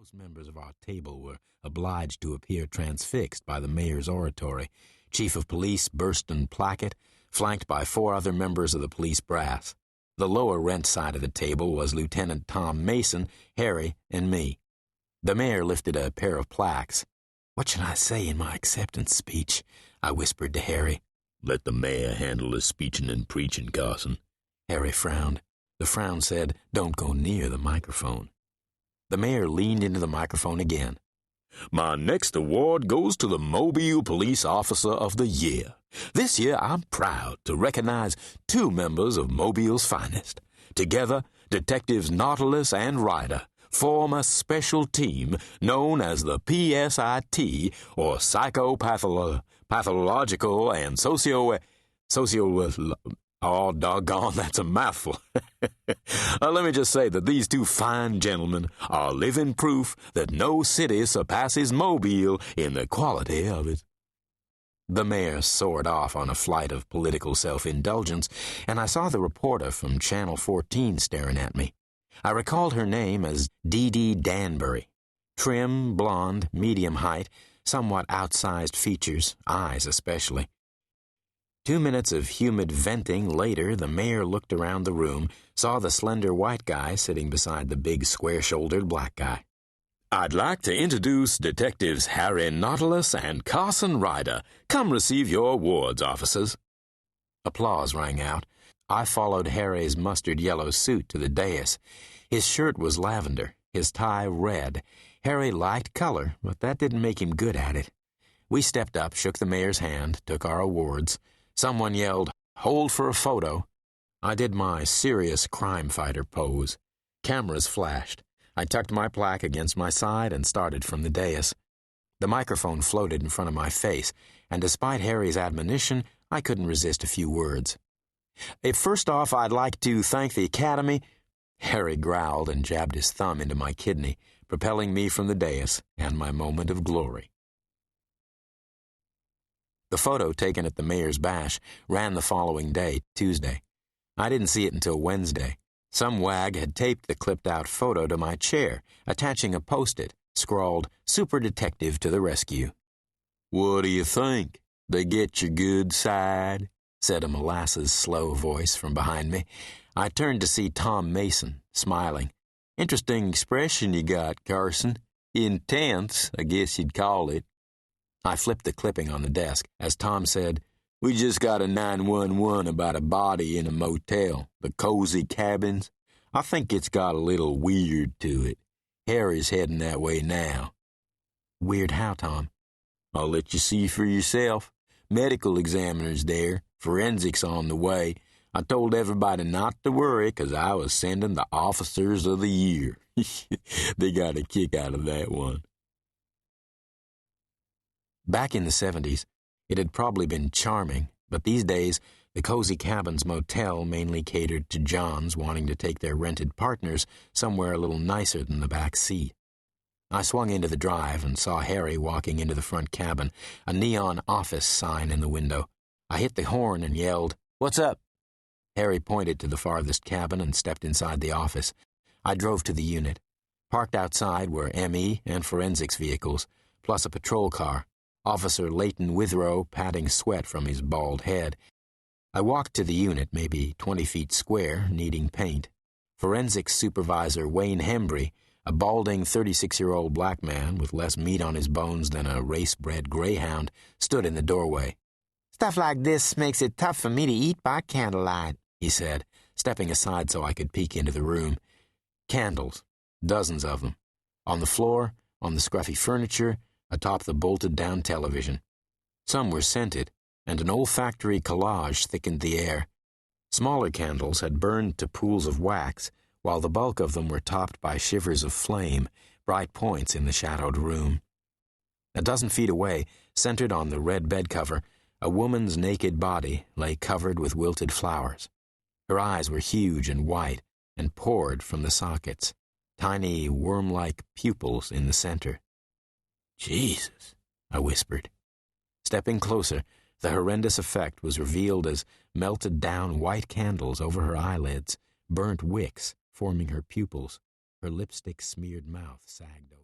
Most members of our table were obliged to appear transfixed by the mayor's oratory. Chief of Police Burston Plackett, flanked by 4 other members of the police brass. The lower rent side of the table was Lieutenant Tom Mason, Harry, and me. The mayor lifted a pair of plaques. "What should I say in my acceptance speech?" I whispered to Harry. "Let the mayor handle the speeching and preaching, Carson." Harry frowned. The frown said, "Don't go near the microphone." The mayor leaned into the microphone again. "My next award goes to the Mobile Police Officer of the Year. This year I'm proud to recognize 2 members of Mobile's finest. Together, Detectives Nautilus and Ryder form a special team known as the PSIT, or Psychopathological and Oh, doggone, that's a mouthful. Let me just say that these 2 fine gentlemen are living proof that no city surpasses Mobile in the quality of it. The mayor soared off on a flight of political self-indulgence, and I saw the reporter from Channel 14 staring at me. I recalled her name as Dee Danbury. Trim, blonde, medium height, somewhat outsized features, eyes especially. 2 minutes of humid venting later, the mayor looked around the room, saw the slender white guy sitting beside the big square-shouldered black guy. "I'd like to introduce Detectives Harry Nautilus and Carson Ryder. Come receive your awards, officers." Applause rang out. I followed Harry's mustard-yellow suit to the dais. His shirt was lavender, his tie red. Harry liked color, but that didn't make him good at it. We stepped up, shook the mayor's hand, took our awards. Someone yelled, "Hold for a photo." I did my serious crime fighter pose. Cameras flashed. I tucked my plaque against my side and started from the dais. The microphone floated in front of my face, and despite Harry's admonition, I couldn't resist a few words. "First off, I'd like to thank the Academy." Harry growled and jabbed his thumb into my kidney, propelling me from the dais and my moment of glory. The photo taken at the mayor's bash ran the following day, Tuesday. I didn't see it until Wednesday. Some wag had taped the clipped-out photo to my chair, attaching a post-it, scrawled, "Super Detective to the rescue." "What do you think? They get your good side?" said a molasses slow voice from behind me. I turned to see Tom Mason, smiling. "Interesting expression you got, Carson. Intense, I guess you'd call it." I flipped the clipping on the desk as Tom said, "We just got a 911 about a body in a motel, the Cozy Cabins. I think it's got a little weird to it. Harry's heading that way now." "Weird how, Tom?" "I'll let you see for yourself. Medical examiner's there, forensics on the way. I told everybody not to worry 'cause I was sending the Officers of the Year." They got a kick out of that one. Back in the 70s, it had probably been charming, but these days, the Cozy Cabins Motel mainly catered to Johns wanting to take their rented partners somewhere a little nicer than the back seat. I swung into the drive and saw Harry walking into the front cabin, a neon office sign in the window. I hit the horn and yelled, "What's up?" Harry pointed to the farthest cabin and stepped inside the office. I drove to the unit. Parked outside were ME and forensics vehicles, plus a patrol car. Officer Leighton Withrow patting sweat from his bald head. I walked to the unit, maybe 20 feet square, needing paint. Forensics Supervisor Wayne Hembry, a balding 36-year-old black man with less meat on his bones than a race-bred greyhound, stood in the doorway. "Stuff like this makes it tough for me to eat by candlelight," he said, stepping aside so I could peek into the room. Candles, dozens of them. On the floor, on the scruffy furniture, atop the bolted-down television. Some were scented, and an olfactory collage thickened the air. Smaller candles had burned to pools of wax, while the bulk of them were topped by shivers of flame, bright points in the shadowed room. A dozen feet away, centered on the red bed cover, a woman's naked body lay covered with wilted flowers. Her eyes were huge and white and poured from the sockets, tiny worm-like pupils in the center. "Jesus," I whispered. Stepping closer, the horrendous effect was revealed as melted-down white candles over her eyelids, burnt wicks forming her pupils. Her lipstick-smeared mouth sagged open.